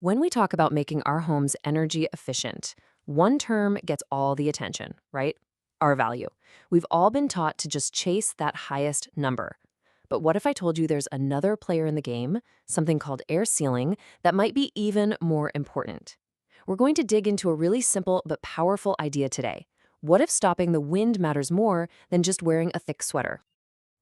When we talk about making our homes energy efficient, one term gets all the attention, right? Our value. We've all been taught to just chase that highest number. But what if I told you there's another player in the game, something called air sealing, that might be even more important? We're going to dig into a really simple but powerful idea today. What if stopping the wind matters more than just wearing a thick sweater?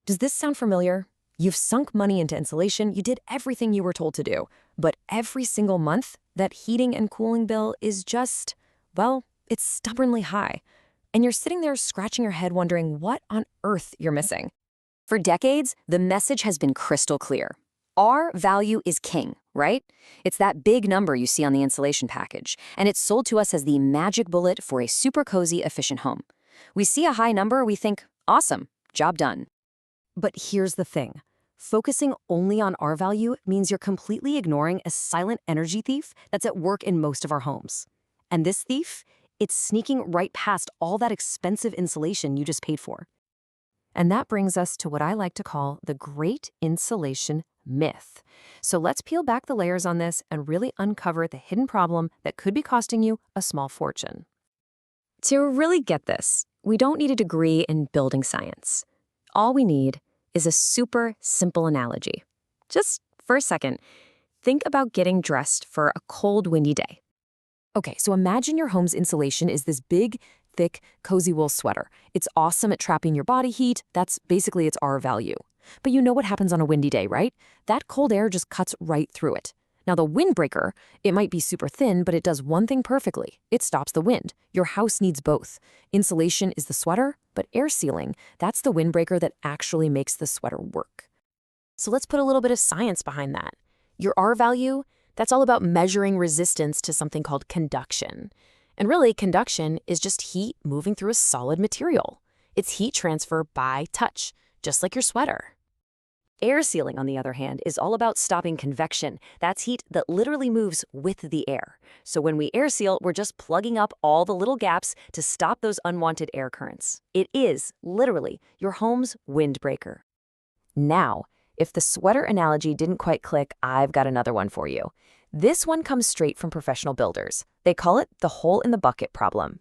Does this sound familiar? You've sunk money into insulation, you did everything you were told to do, but every single month, that heating and cooling bill is just, well, it's stubbornly high. And you're sitting there scratching your head wondering what on earth you're missing. For decades, the message has been crystal clear. Our value is king, right? It's that big number you see on the insulation package, and it's sold to us as the magic bullet for a super cozy, efficient home. We see a high number, we think, awesome, job done. But here's the thing. Focusing only on R value means you're completely ignoring a silent energy thief that's at work in most of our homes. And this thief, it's sneaking right past all that expensive insulation you just paid for. And that brings us to what I like to call the great insulation myth. So let's peel back the layers on this and really uncover the hidden problem that could be costing you a small fortune. To really get this, we don't need a degree in building science. All we need is a super simple analogy. Just for a second, think about getting dressed for a cold, windy day. Okay, so imagine your home's insulation is this big, thick, cozy wool sweater. It's awesome at trapping your body heat. That's basically its R value. But you know what happens on a windy day, right? That cold air just cuts right through it. Now the windbreaker, it might be super thin, but it does one thing perfectly. It stops the wind. Your house needs both. Insulation is the sweater, but air sealing, that's the windbreaker that actually makes the sweater work. So let's put a little bit of science behind that. Your R value, that's all about measuring resistance to something called conduction. And really, conduction is just heat moving through a solid material. It's heat transfer by touch, just like your sweater. Air sealing, on the other hand, is all about stopping convection. That's heat that literally moves with the air. So when we air seal, we're just plugging up all the little gaps to stop those unwanted air currents. It is, literally, your home's windbreaker. Now, if the sweater analogy didn't quite click, I've got another one for you. This one comes straight from professional builders. They call it the hole in the bucket problem.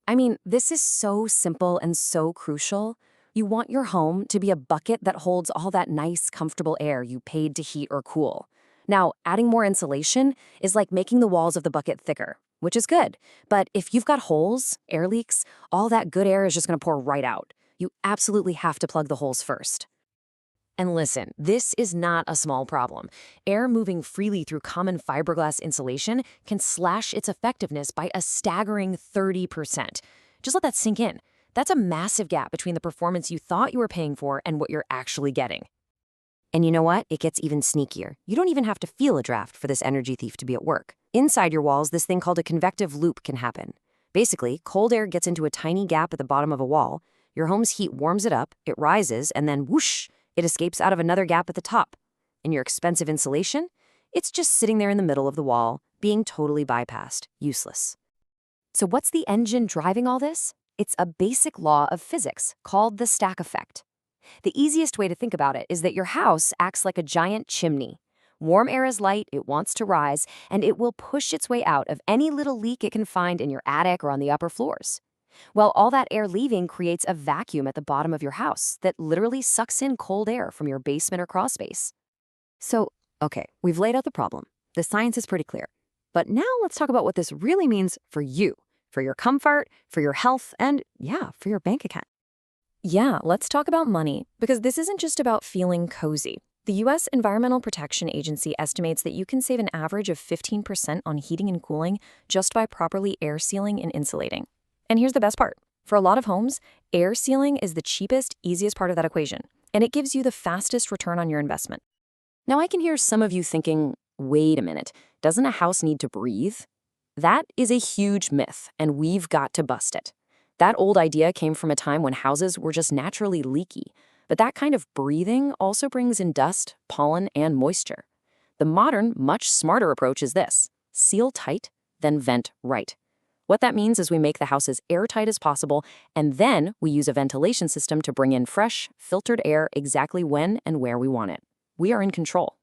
I mean, this is so simple and so crucial. You want your home to be a bucket that holds all that nice, comfortable air you paid to heat or cool. Now, adding more insulation is like making the walls of the bucket thicker, which is good. But if you've got holes, air leaks, all that good air is just going to pour right out. You absolutely have to plug the holes first. And listen, this is not a small problem. Air moving freely through common fiberglass insulation can slash its effectiveness by a staggering 30%. Just let that sink in. That's a massive gap between the performance you thought you were paying for and what you're actually getting. And you know what? It gets even sneakier. You don't even have to feel a draft for this energy thief to be at work. Inside your walls, this thing called a convective loop can happen. Basically, cold air gets into a tiny gap at the bottom of a wall, your home's heat warms it up, it rises, and then whoosh, it escapes out of another gap at the top. And your expensive insulation? It's just sitting there in the middle of the wall, being totally bypassed, useless. So what's the engine driving all this? It's a basic law of physics called the stack effect. The easiest way to think about it is that your house acts like a giant chimney. Warm air is light, it wants to rise, and it will push its way out of any little leak it can find in your attic or on the upper floors. Well, all that air leaving creates a vacuum at the bottom of your house that literally sucks in cold air from your basement or crawl space. So, okay, we've laid out the problem. The science is pretty clear. But now let's talk about what this really means for you. For your comfort, for your health, and yeah, for your bank account. Yeah, let's talk about money, because this isn't just about feeling cozy. The U.S. Environmental Protection Agency estimates that you can save an average of 15% on heating and cooling just by properly air sealing and insulating. And here's the best part. For a lot of homes, air sealing is the cheapest, easiest part of that equation, and it gives you the fastest return on your investment. Now, I can hear some of you thinking, wait a minute, doesn't a house need to breathe? That is a huge myth, and we've got to bust it. That old idea came from a time when houses were just naturally leaky, but that kind of breathing also brings in dust, pollen, and moisture. The modern, much smarter approach is this: seal tight, then vent right. What that means is we make the house as airtight as possible, and then we use a ventilation system to bring in fresh, filtered air exactly when and where we want it. We are in control.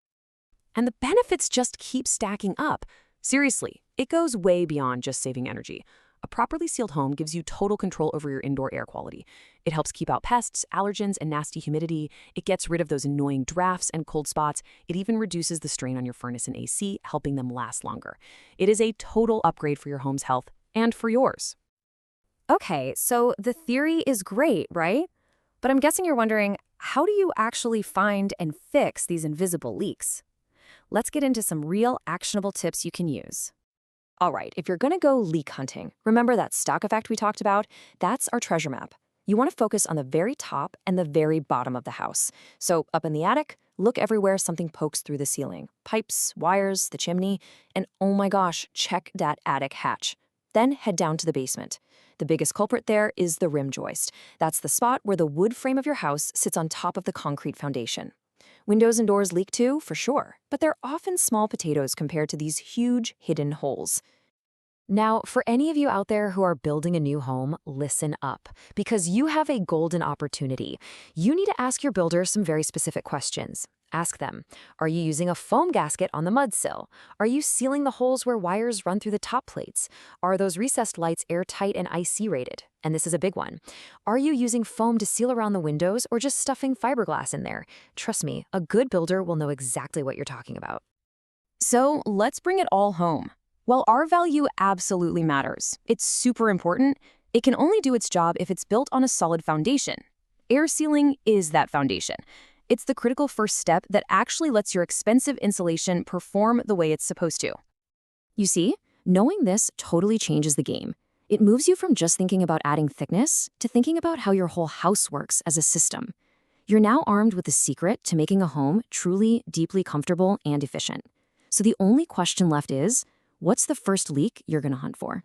And the benefits just keep stacking up. Seriously, it goes way beyond just saving energy. A properly sealed home gives you total control over your indoor air quality. It helps keep out pests, allergens, and nasty humidity. It gets rid of those annoying drafts and cold spots. It even reduces the strain on your furnace and AC, helping them last longer. It is a total upgrade for your home's health and for yours. Okay, so the theory is great, right? But I'm guessing you're wondering, how do you actually find and fix these invisible leaks? Let's get into some real actionable tips you can use. All right, if you're going to go leak hunting, remember that stock effect we talked about? That's our treasure map. You want to focus on the very top and the very bottom of the house. So up in the attic, look everywhere something pokes through the ceiling. Pipes, wires, the chimney, and oh my gosh, check that attic hatch. Then head down to the basement. The biggest culprit there is the rim joist. That's the spot where the wood frame of your house sits on top of the concrete foundation. Windows and doors leak too, for sure, but they're often small potatoes compared to these huge hidden holes. Now, for any of you out there who are building a new home, listen up, because you have a golden opportunity. You need to ask your builder some very specific questions. Ask them, are you using a foam gasket on the mud sill? Are you sealing the holes where wires run through the top plates? Are those recessed lights airtight and IC rated? And this is a big one. Are you using foam to seal around the windows or just stuffing fiberglass in there? Trust me, a good builder will know exactly what you're talking about. So let's bring it all home. While our value absolutely matters, it's super important, it can only do its job if it's built on a solid foundation. Air sealing is that foundation. It's the critical first step that actually lets your expensive insulation perform the way it's supposed to. You see, knowing this totally changes the game. It moves you from just thinking about adding thickness to thinking about how your whole house works as a system. You're now armed with the secret to making a home truly, deeply comfortable and efficient. So the only question left is, what's the first leak you're going to hunt for?